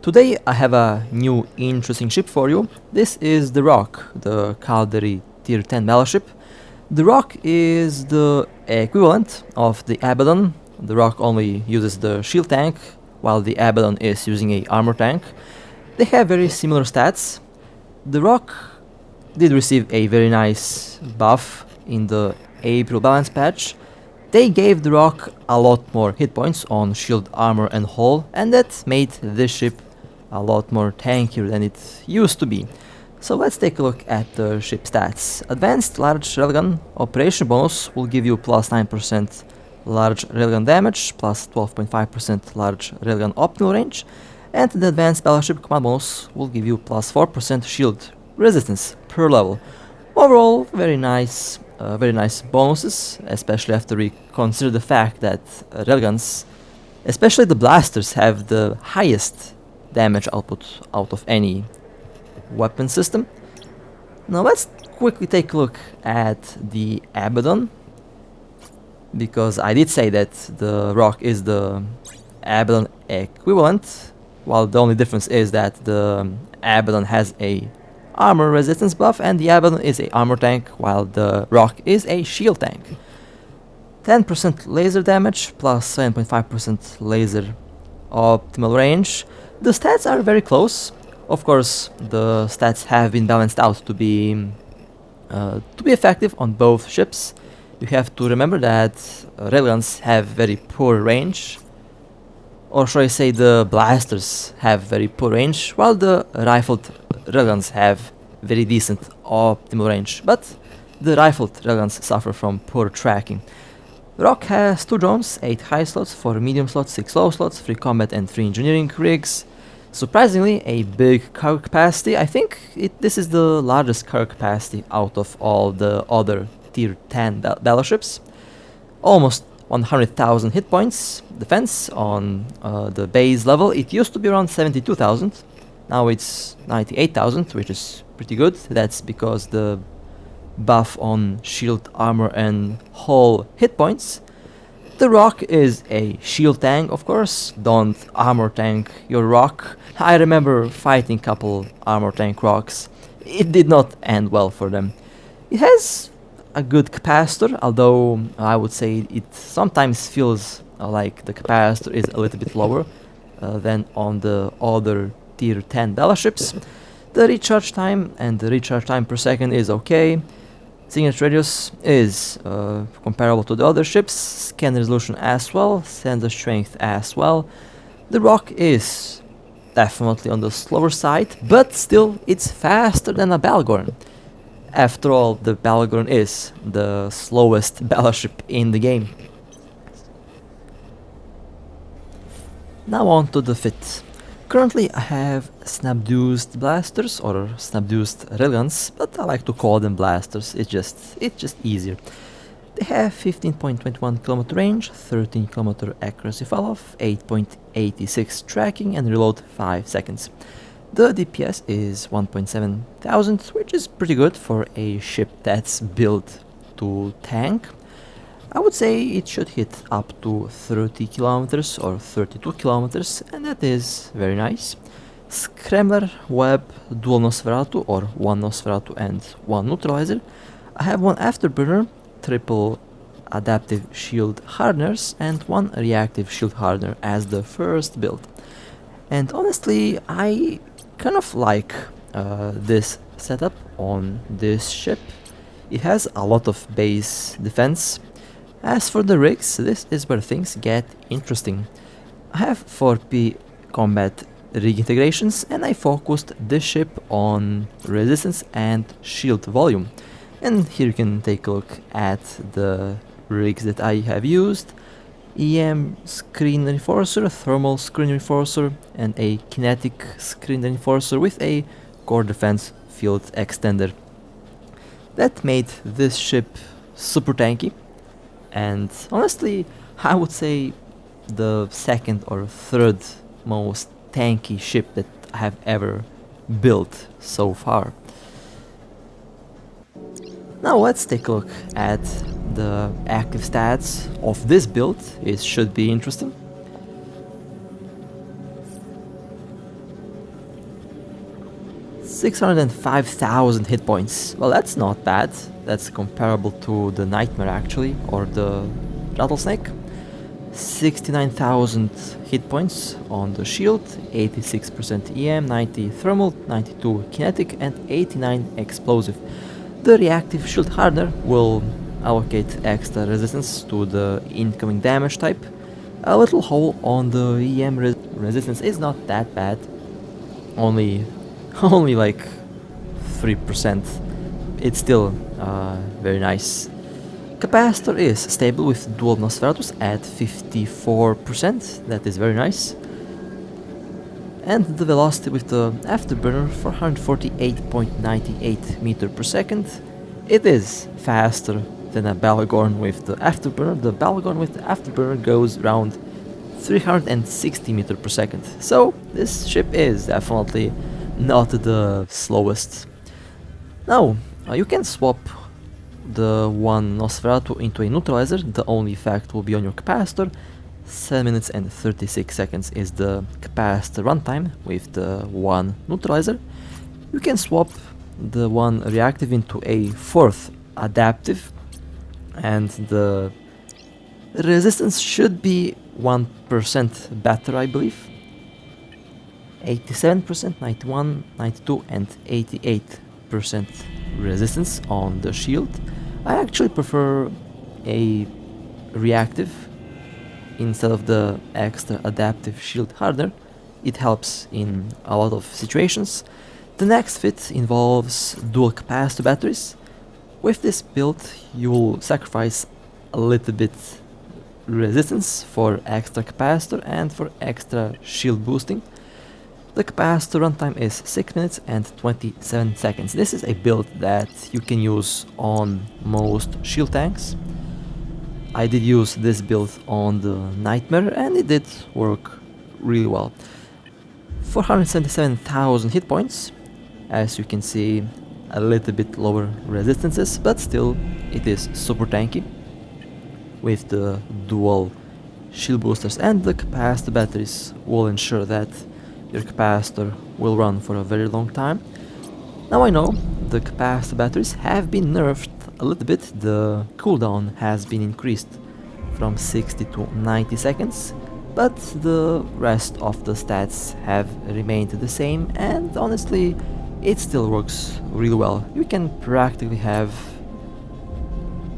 Today I have a new interesting ship for you. This is the Rokh, the Caldari tier 10 battleship. The Rokh is the equivalent of the Abaddon. The Rokh only uses the shield tank, while the Abaddon is using a armor tank. They have very similar stats. The Rokh did receive a very nice buff in the April balance patch. They gave the Rokh a lot more hit points on shield, armor and hull, and that made this ship a lot more tankier than it used to be. So let's take a look at the ship stats. Advanced large railgun operation bonus will give you plus 9% large railgun damage, plus 12.5% large railgun optimal range, and the advanced battleship command bonus will give you plus 4% shield resistance per level. Overall, very nice bonuses, especially after we consider the fact that railguns, especially the blasters, have the highest damage output out of any weapon system. Now let's quickly take a look at the Abaddon, because I did say that the Rokh is the Abaddon equivalent, while the only difference is that the Abaddon has a armor resistance buff and the Abaddon is a armor tank, while the Rokh is a shield tank. 10% laser damage plus 7.5% laser optimal range. The stats are very close. Of course, the stats have been balanced out to be effective on both ships. You have to remember that railguns have very poor range, or should I say the blasters have very poor range, while the rifled railguns have very decent optimal range, but the rifled railguns suffer from poor tracking. Rokh has 2 drones, 8 high slots, 4 medium slots, 6 low slots, 3 combat and 3 engineering rigs. Surprisingly, a big cargo capacity. I think this is the largest cargo capacity out of all the other tier 10 battleships. Almost 100,000 hit points. Defense on the base level, it used to be around 72,000. Now it's 98,000, which is pretty good. That's because the buff on shield, armor and hull hit points. The Rokh is a shield tank, of course. Don't armor tank your Rokh. I remember fighting couple armor tank Rokhs. It did not end well for them. It has a good capacitor, although I would say it sometimes feels like the capacitor is a little bit lower than on the other tier 10 battleships. The recharge time and the recharge time per second is okay. Signature radius is comparable to the other ships, scan resolution as well, sensor strength as well. The Rokh is definitely on the slower side, but still it's faster than a Balgorn. After all, the Balgorn is the slowest battleship in the game. Now on to the fit. Currently I have snap-deuced blasters or snap-deuced railguns, but I like to call them blasters, it's just easier. They have 15.21 km range, 13 km accuracy fall-off, 8.86 tracking and reload 5 seconds. The DPS is 1.7 thousand, which is pretty good for a ship that's built to tank. I would say it should hit up to 30 kilometers or 32 kilometers, and that is very nice. Scrambler, web, dual Nosferatu or 1 Nosferatu and 1 neutralizer. I have 1 afterburner, triple adaptive shield hardeners and 1 reactive shield hardener as the first build. And honestly, I kind of like this setup on this ship. It has a lot of base defense. As for the rigs, this is where things get interesting. I have 4P combat rig integrations and I focused this ship on resistance and shield volume. And here you can take a look at the rigs that I have used. EM screen reinforcer, thermal screen reinforcer and a kinetic screen reinforcer with a core defense field extender. That made this ship super tanky. And honestly, I would say the second or third most tanky ship that I have ever built so far. Now let's take a look at the active stats of this build. It should be interesting. 605,000 hit points. Well, that's not bad. That's comparable to the Nightmare actually, or the Rattlesnake. 69,000 hit points on the shield, 86% EM, 90 thermal, 92 kinetic, and 89 explosive. The reactive shield hardener will allocate extra resistance to the incoming damage type. A little hole on the EM resistance is not that bad, only like 3%. It's still very nice. Capacitor is stable with dual Nosferatus at 54%, that is very nice. And the velocity with the Afterburner 448.98 meter per second. It is faster than a Balagorn with the Afterburner. The Balagorn with the Afterburner goes around 360 meter per second. So this ship is definitely not the slowest. Now, you can swap the one Nosferatu into a neutralizer. The only effect will be on your capacitor. 7 minutes and 36 seconds is the capacitor runtime with the one neutralizer. You can swap the one reactive into a fourth adaptive, and the resistance should be 1% better, I believe. 87%, 91, 92 and 88% resistance on the shield. I actually prefer a reactive instead of the extra adaptive shield hardener. It helps in a lot of situations. The next fit involves dual capacitor batteries. With this build you will sacrifice a little bit resistance for extra capacitor and for extra shield boosting. The capacitor runtime is 6 minutes and 27 seconds. This is a build that you can use on most shield tanks. I did use this build on the Nightmare and it did work really well. 477,000 hit points. As you can see, a little bit lower resistances, but still it is super tanky with the dual shield boosters, and the capacitor batteries will ensure that your capacitor will run for a very long time. Now I know the capacitor batteries have been nerfed a little bit. The cooldown has been increased from 60 to 90 seconds, but the rest of the stats have remained the same, and honestly it still works really well. You can practically have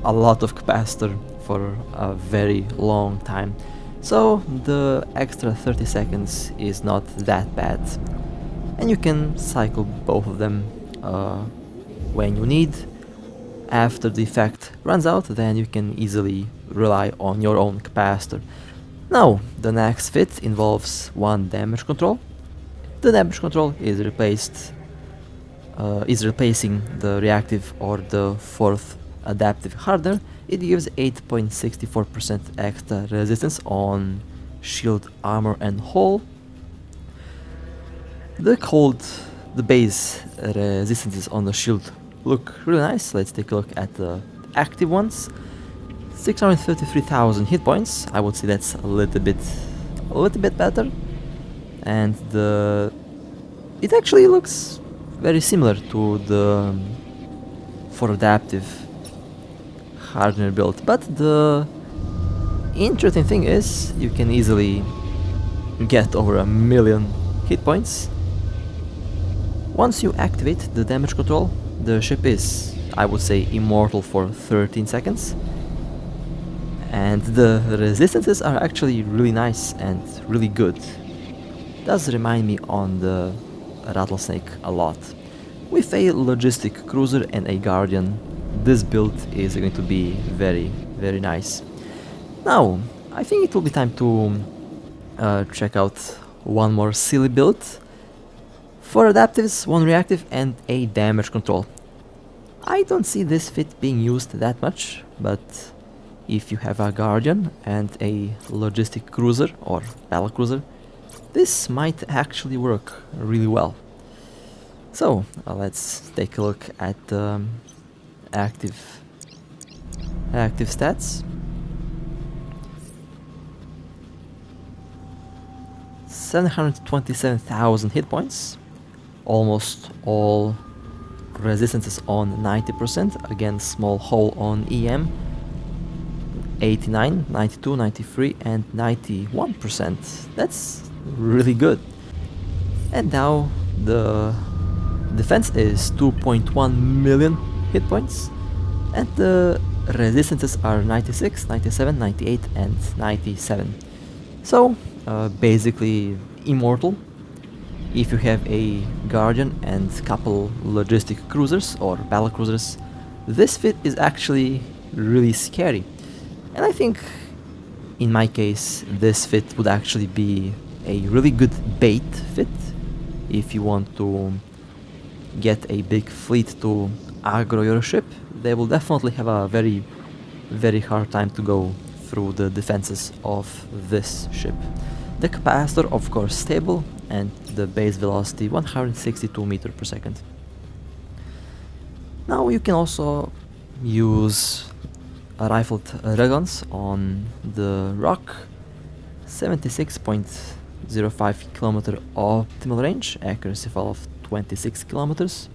a lot of capacitor for a very long time. So the extra 30 seconds is not that bad, and you can cycle both of them when you need. After the effect runs out, then you can easily rely on your own capacitor. Now the next fit involves one damage control. The damage control is replacing the reactive or the fourth adaptive hardener. It gives 8.64% extra resistance on shield, armor and hull. The base resistances on the shield look really nice. Let's take a look at the active ones. 633,000 hit points. I would say that's a little bit better, and it actually looks very similar to the for adaptive hardener build, but the interesting thing is you can easily get over 1,000,000 hit points. Once you activate the damage control, the ship is, I would say, immortal for 13 seconds, and the resistances are actually really nice and really good. Does remind me on the Rattlesnake a lot. With a logistic cruiser and a guardian, this build is going to be very, very nice. Now, I think it will be time to check out one more silly build. 4 adaptives, 1 reactive and a damage control. I don't see this fit being used that much, but if you have a guardian and a logistic cruiser or battle cruiser, this might actually work really well. So let's take a look at the active stats. 727,000 hit points, almost all resistances on 90%, again small hole on EM, 89, 92, 93 and 91%. That's really good. And now the defense is 2.1 million hit points, and the resistances are 96, 97, 98 and 97. So basically Immortal. If you have a Guardian and couple logistic cruisers or battle cruisers, this fit is actually really scary. And I think in my case this fit would actually be a really good bait fit if you want to get a big fleet to aggro your ship. They will definitely have a very hard time to go through the defenses of this ship. The capacitor of course stable, and the base velocity 162 meters per second. Now you can also use rifled railguns on the Rokh. 76.05 kilometer optimal range, accuracy fall of 26 kilometers,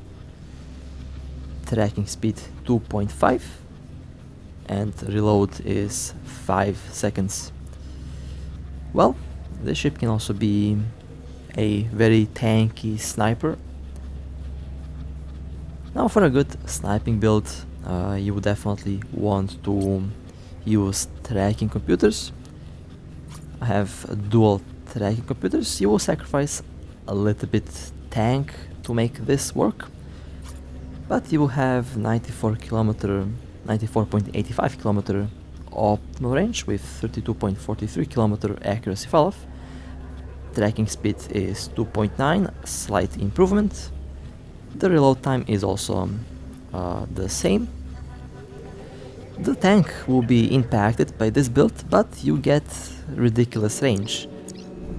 tracking speed 2.5, and reload is 5 seconds. Well, this ship can also be a very tanky sniper. Now for a good sniping build, you would definitely want to use tracking computers. I have dual tracking computers. You will sacrifice a little bit tank to make this work, but you will have 94.85 kilometer optimal range with 32.43 kilometer accuracy fall-off. Tracking speed is 2.9, slight improvement. The reload time is also the same. The tank will be impacted by this build, but you get ridiculous range,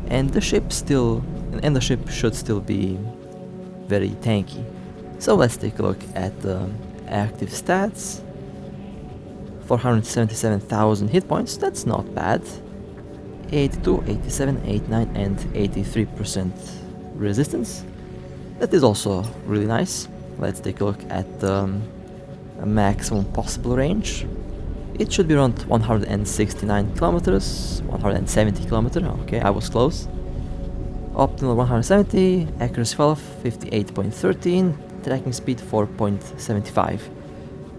and the ship should still be very tanky. So let's take a look at the active stats. 477,000 hit points, that's not bad. 82, 87, 89 and 83% resistance. That is also really nice. Let's take a look at the maximum possible range. It should be around 169 kilometers, 170 kilometers. Okay, I was close. Optimal 170, accuracy fall 58.13, tracking speed 4.75,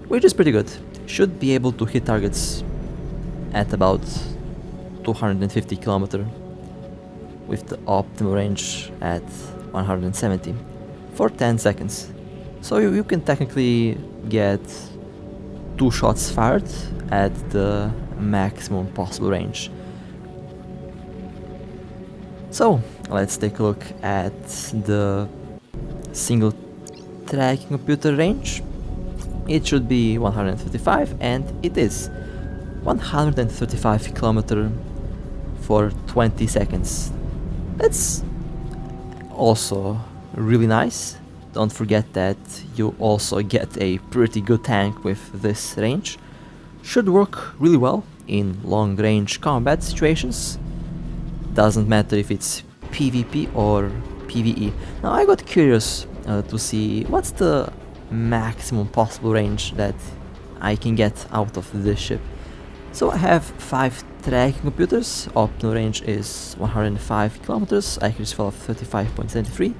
which is pretty good. Should be able to hit targets at about 250 kilometers with the optimal range at 170 for 10 seconds. So you can technically get 2 shots fired at the maximum possible range. So let's take a look at the single tracking computer range. It should be 135, and it is 135 kilometers for 20 seconds. That's also really nice. Don't forget that you also get a pretty good tank with this range. Should work really well in long range combat situations. Doesn't matter if it's PvP or PvE. Now I got curious to see what's the maximum possible range that I can get out of this ship. So I have 5 tracking computers. Optimal range is 105 kilometers, accuracy fall of 35.73,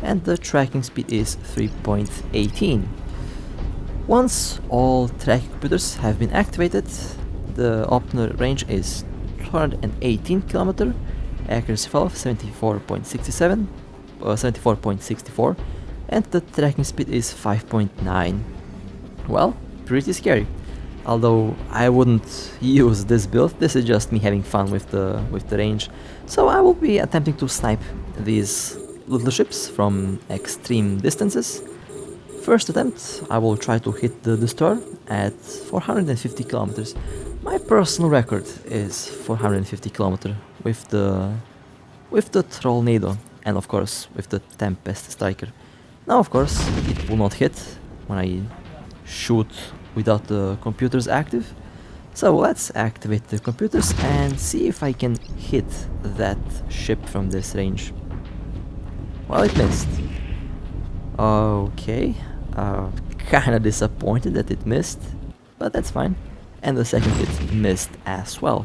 and the tracking speed is 3.18. Once all tracking computers have been activated, the optimal range is 218 kilometers, accuracy fall of 74.64, and the tracking speed is 5.9. Well, pretty scary. Although I wouldn't use this build, this is just me having fun with the range. So I will be attempting to snipe these little ships from extreme distances. First attempt, I will try to hit the destroyer at 450 kilometers. My personal record is 450 kilometers with the Trollnado, and of course with the Tempest Striker. Now of course it will not hit when I shoot without the computers active. So let's activate the computers and see if I can hit that ship from this range. Well, it missed. Okay, kinda disappointed that it missed, but that's fine. And the second hit missed as well.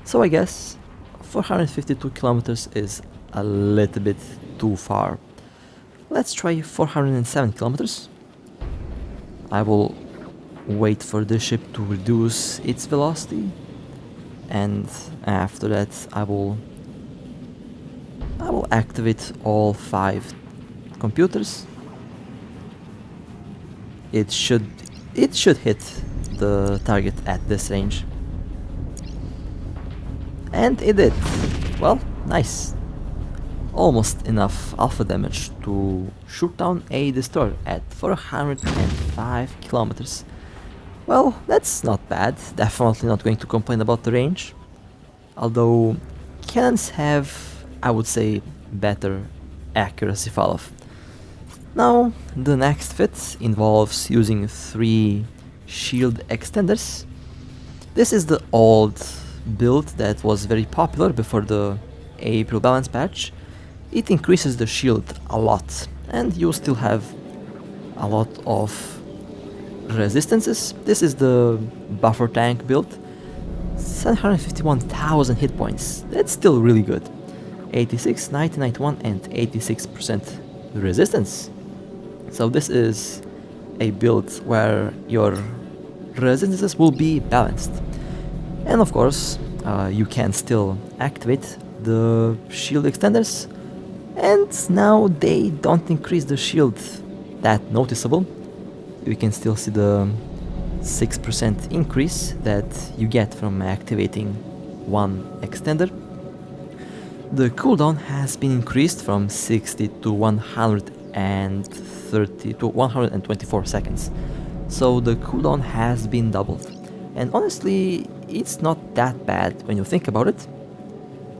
So I guess 452 kilometers is a little bit too far. Let's try 407 kilometers. I will wait for the ship to reduce its velocity, and after that I will activate all 5 computers. It should hit the target at this range. And it did. Well, nice. Almost enough alpha damage to shoot down a destroyer at 405 kilometers. Well, that's not bad. Definitely not going to complain about the range. Although cannons have, I would say, better accuracy fall-off. Now, the next fit involves using 3 shield extenders. This is the old build that was very popular before the April balance patch. It increases the shield a lot, and you still have a lot of resistances. This is the buffer tank build. 751,000 hit points. That's still really good. 86, 90, 91 and 86% resistance. So this is a build where your resistances will be balanced. And of course, you can still activate the shield extenders, and now they don't increase the shield that noticeable. You can still see the 6% increase that you get from activating one extender. The cooldown has been increased from 60 to 130 to 124 seconds. So the cooldown has been doubled. And honestly, it's not that bad when you think about it.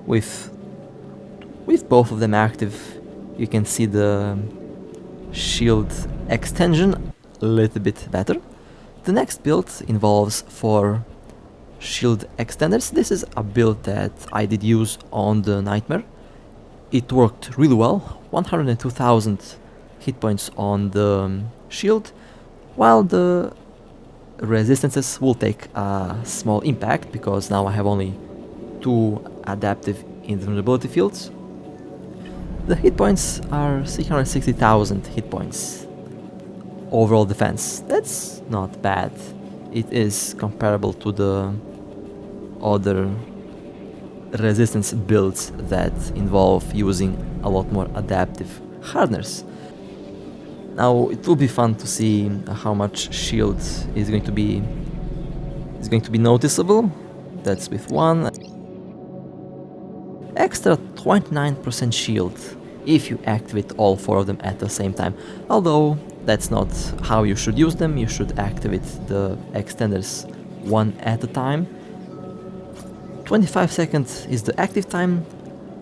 With both of them active, you can see the shield extension a little bit better. The next build involves 4 shield extenders. This is a build that I did use on the Nightmare. It worked really well. 102,000 hit points on the shield, while the resistances will take a small impact because now I have only 2 adaptive invulnerability fields. The hit points are 660,000 hit points. Overall defense, that's not bad. It is comparable to the other resistance builds that involve using a lot more adaptive hardeners. Now it will be fun to see how much shield is going to be noticeable. That's with 1 extra 29% shield if you activate all 4 of them at the same time. Although that's not how you should use them. You should activate the extenders one at a time. 25 seconds is the active time,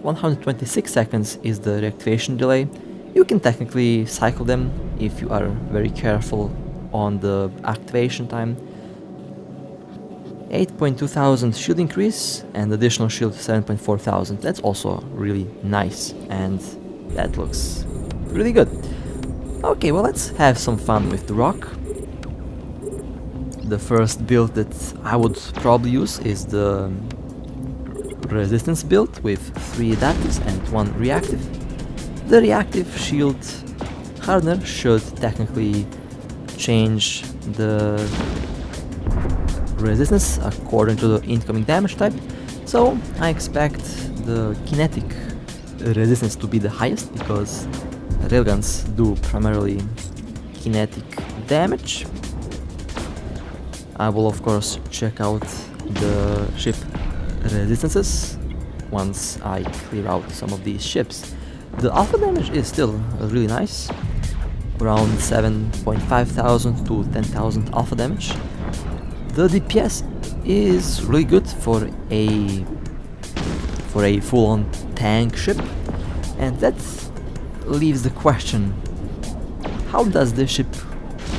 126 seconds is the reactivation delay. You can technically cycle them if you are very careful on the activation time. 8.2 thousand shield increase and additional shield 7.4 thousand. That's also really nice and that looks really good. Okay, well, let's have some fun with the Rokh. The first build that I would probably use is the resistance build with 3 adaptives and 1 reactive. The reactive shield hardener should technically change the resistance according to the incoming damage type, so I expect the kinetic resistance to be the highest because railguns do primarily kinetic damage. I will of course check out the ship resistances once I clear out some of these ships. The alpha damage is still really nice, around 7.5 thousand to 10,000 alpha damage. The DPS is really good for a full-on tank ship, and that leaves the question: how does this ship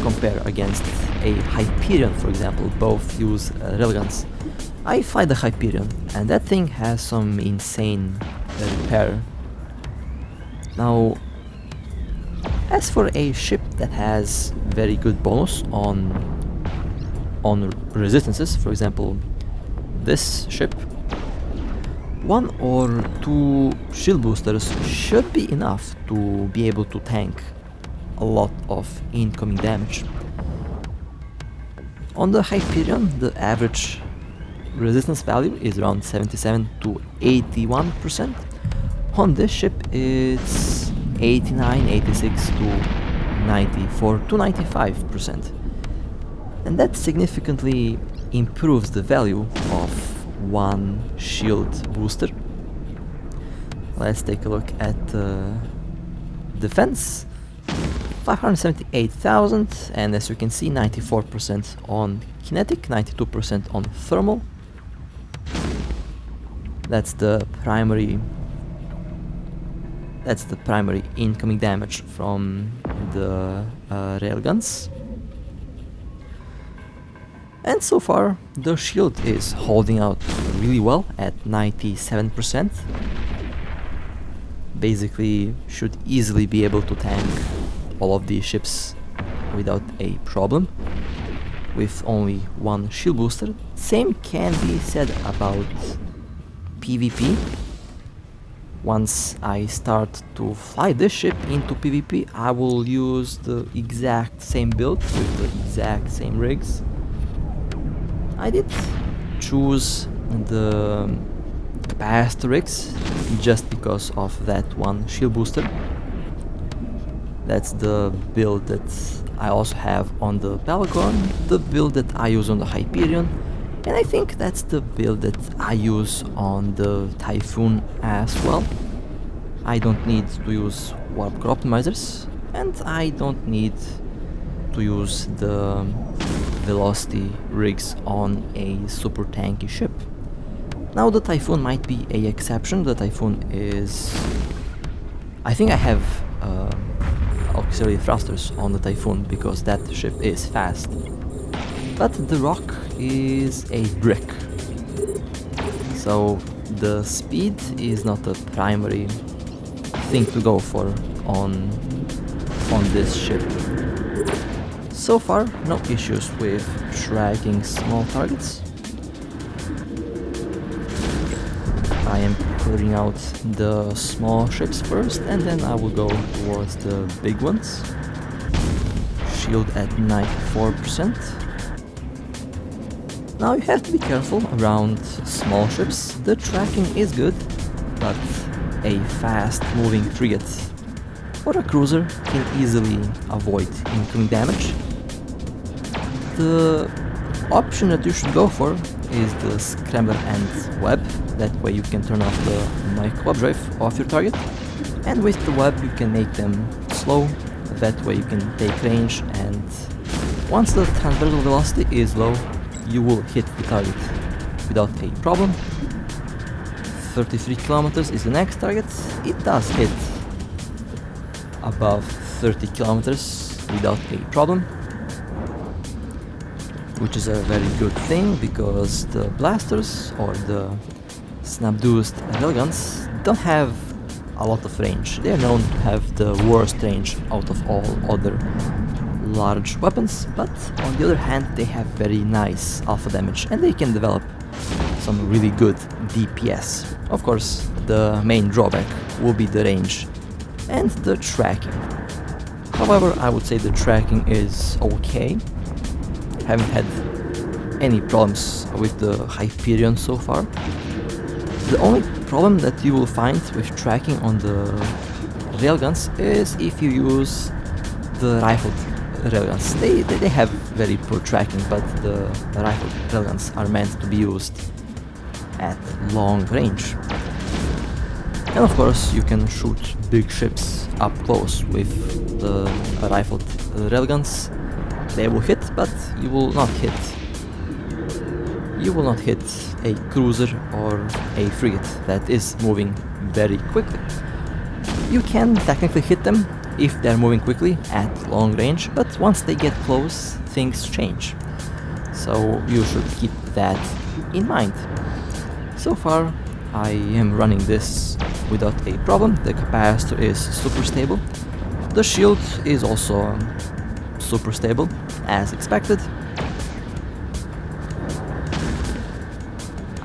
compare against a Hyperion, for example? Both use railguns. I fly the Hyperion, and that thing has some insane repair. Now, As for a ship that has very good bonus on resistances, for example this ship, 1 or 2 shield boosters should be enough to be able to tank a lot of incoming damage. On the Hyperion, the average resistance value is around 77 to 81%. On this ship it's 89, 86 to 94 to 95%. And that significantly improves the value of 1 shield booster. Let's take a look at defense. 578,000, and as you can see 94% on kinetic, 92% on thermal. That's the primary incoming damage from the railguns. And so far the shield is holding out really well at 97%. Basically should easily be able to tank all of these ships without a problem with only 1 shield booster. Same can be said about PvP. Once I start to fly this ship into PvP, I will use the exact same build with the exact same rigs. I did choose the capacitor rigs just because of that 1 shield booster. That's the build that I also have on the Pelagon, the build that I use on the Hyperion, and I think that's the build that I use on the Typhoon as well. I don't need to use warp core optimizers, and I don't need to use the velocity rigs on a super tanky ship. Now the Typhoon might be an exception. The Typhoon is... I think I have auxiliary thrusters on the Typhoon because that ship is fast. But the Rokh is a brick, so the speed is not a primary thing to go for on this ship. So far, no issues with tracking small targets. I am clearing out the small ships first, and then I will go towards the big ones. Shield at 94%. Now you have to be careful around small ships. The tracking is good, but a fast moving frigate or a cruiser can easily avoid incoming damage. The option that you should go for is the scrambler and web. That way you can turn off the micro web drive off your target, and with the web you can make them slow. That way you can take range, and once the transversal velocity is low, you will hit the target without a problem. 33 kilometers is the next target. It does hit above 30 kilometers without a problem, which is a very good thing because the blasters or the snap-induced railguns don't have a lot of range. They are known to have the worst range out of all other large weapons, but on the other hand they have very nice alpha damage and they can develop some really good DPS. Of course, the main drawback will be the range and the tracking. However, I would say the tracking is okay. Haven't had any problems with the Hyperion so far. The only problem that you will find with tracking on the railguns is if you use the rifled railguns. They have very poor tracking, but the rifled railguns are meant to be used at long range. And of course you can shoot big ships up close with the rifled railguns. They will hit, but you will not hit a cruiser or a frigate that is moving very quickly. You can technically hit them if they're moving quickly at long range, but once they get close, things change. So you should keep that in mind. So far, I am running this without a problem. The capacitor is super stable. The shield is also super stable, as expected.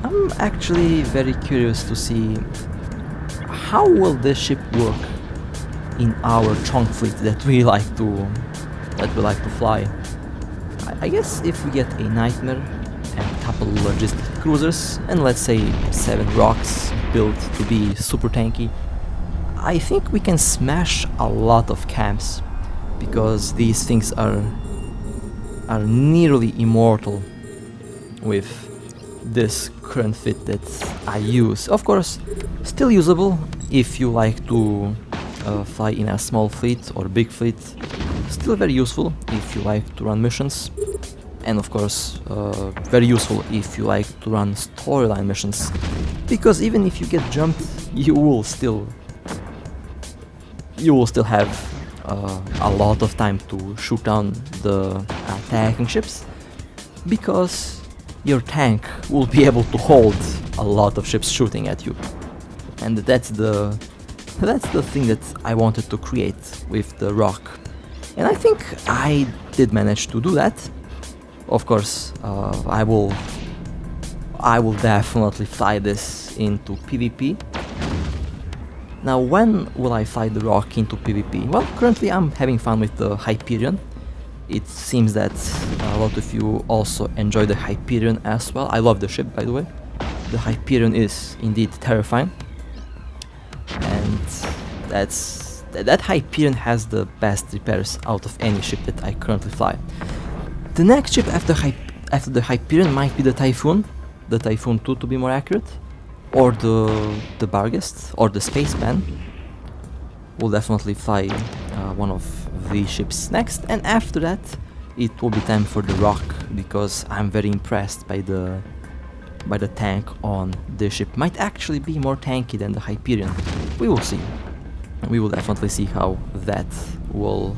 I'm actually very curious to see how will this ship work in our Chonkh fleet that we like to fly. I guess if we get a Nightmare and a couple logistic cruisers and let's say 7 Rokhs built to be super tanky, I think we can smash a lot of camps, because these things are nearly immortal with this current fit that I use. Of course, still usable if you like to fly in a small fleet or big fleet. Still very useful if you like to run missions, and of course very useful if you like to run storyline missions, because even if you get jumped, you will still have a lot of time to shoot down the attacking ships, because your tank will be able to hold a lot of ships shooting at you. And that's the thing that I wanted to create with the Rokh. And I think I did manage to do that. Of course, I will definitely fly this into PvP. Now, when will I fly the Rokh into PvP? Well, currently I'm having fun with the Hyperion. It seems that a lot of you also enjoy the Hyperion as well. I love the ship, by the way. The Hyperion is indeed terrifying. And that Hyperion has the best repairs out of any ship that I currently fly. The next ship after the Hyperion might be the Typhoon 2 to be more accurate, or the Barghest, or the Spaceman. We'll definitely fly one of these ships next, and after that it will be time for the Rokh, because I'm very impressed by the tank on this ship. Might actually be more tanky than the Hyperion. We will see. We will definitely see how that will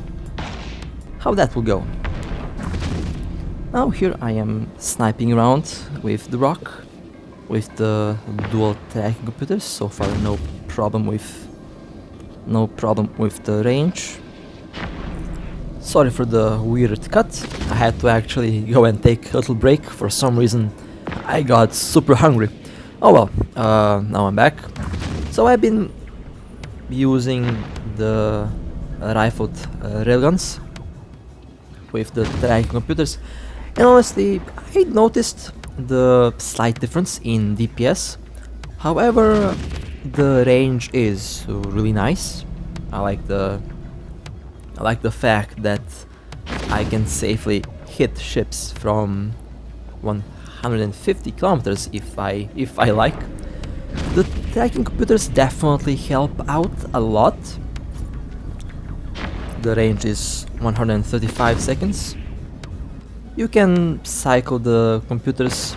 go. Now here I am sniping around with the Rokh, with the dual tracking computers. So far no problem with the range. Sorry for the weird cut. I had to actually go and take a little break. For some reason I got super hungry. Oh well, now I'm back. So I've been using the rifled railguns with the tracking computers, and honestly I noticed the slight difference in DPS. However, the range is really nice. I like the fact that I can safely hit ships from 150 kilometers if I like. The tracking computers definitely help out a lot. The range is 135 seconds. You can cycle the computers.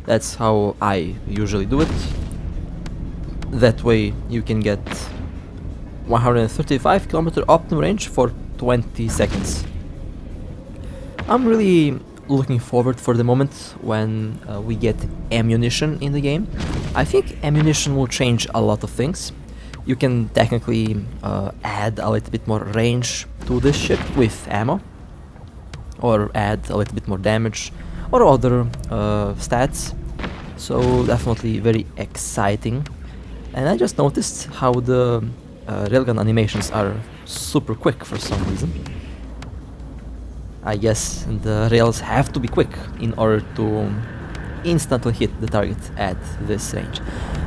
That's how I usually do it. That way you can get 135 kilometer optimum range for 20 seconds. I'm really looking forward for the moment when we get ammunition in the game. I think ammunition will change a lot of things. You can technically add a little bit more range to this ship with ammo, or add a little bit more damage, or other stats. So definitely very exciting. And I just noticed how the railgun animations are super quick for some reason. I guess the rails have to be quick in order to instantly hit the target at this range.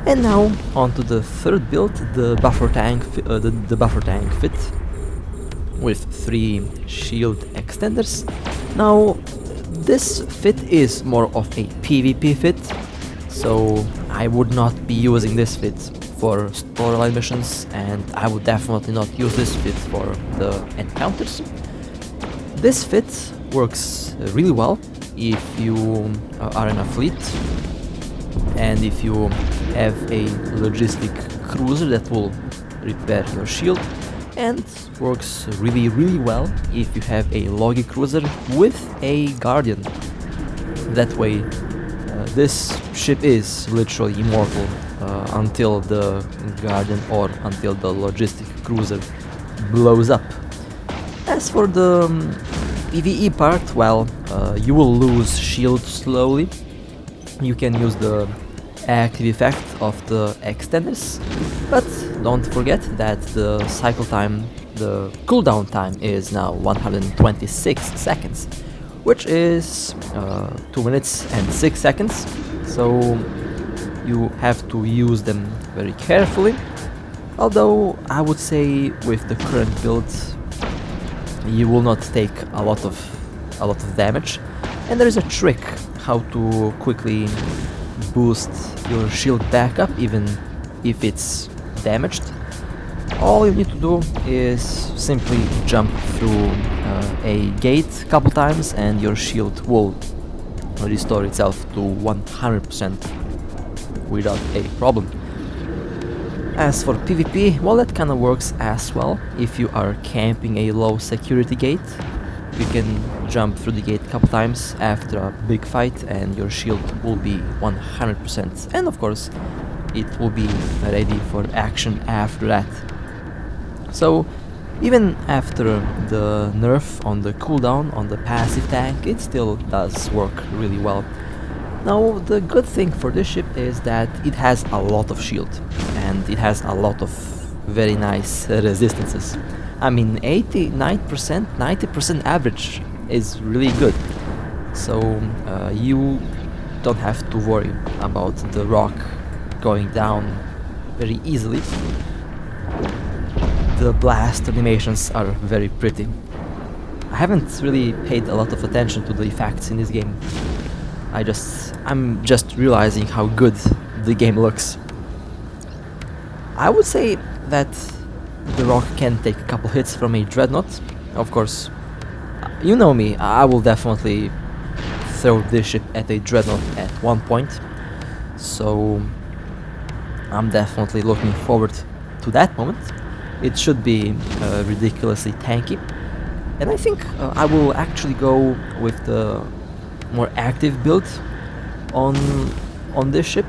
And now onto the third build, the buffer tank, the buffer tank fit with 3 shield extenders. Now this fit is more of a PvP fit, so I would not be using this fit for storyline missions, and I would definitely not use this fit for the encounters. This fit works really well if you are in a fleet, and if you have a logistic cruiser that will repair your shield, and works really well if you have a loggy cruiser with a guardian. That way this ship is literally immortal until the guardian or until the logistic cruiser blows up. As for the PvE part, well, you will lose shield slowly. You can use the active effect of the extenders, but don't forget that the cycle time, the cooldown time is now 126 seconds, which is 2 minutes and 6 seconds, so you have to use them very carefully. Although I would say with the current build you will not take a lot of damage, and there is a trick how to quickly boost your shield back up even if it's damaged. All you need to do is simply jump through a gate a couple times and your shield will restore itself to 100% without a problem. As for PvP, well, that kinda works as well. If you are camping a low security gate, you can jump through the gate a couple times after a big fight and your shield will be 100%, and of course it will be ready for action after that. So even after the nerf on the cooldown on the passive tank, it still does work really well. Now the good thing for this ship is that it has a lot of shield and it has a lot of very nice resistances. I mean 89%, 90% average is really good. So you don't have to worry about the Rokh going down very easily. The blast animations are very pretty. I haven't really paid a lot of attention to the effects in this game. I'm just realizing how good the game looks. I would say that the Rokh can take a couple hits from a dreadnought. Of course, you know me, I will definitely throw this ship at a dreadnought at one point. So I'm definitely looking forward to that moment. It should be ridiculously tanky. And I think I will actually go with the more active build on this ship.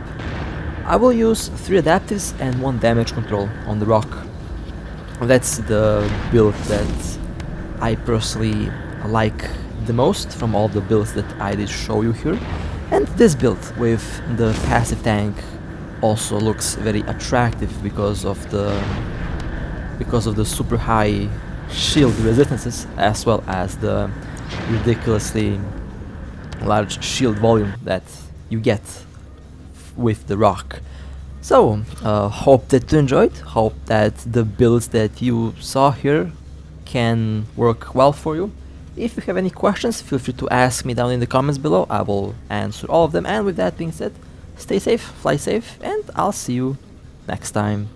I will use 3 adaptives and 1 damage control on the Rokh. That's the build that I personally like the most from all the builds that I did show you here. And this build with the passive tank also looks very attractive because of the super high shield resistances, as well as the ridiculously large shield volume that you get with the Rokh. So hope that you enjoyed, hope that the builds that you saw here can work well for you. If you have any questions, feel free to ask me down in the comments below. I will answer all of them, and with that being said, stay safe, fly safe, and I'll see you next time.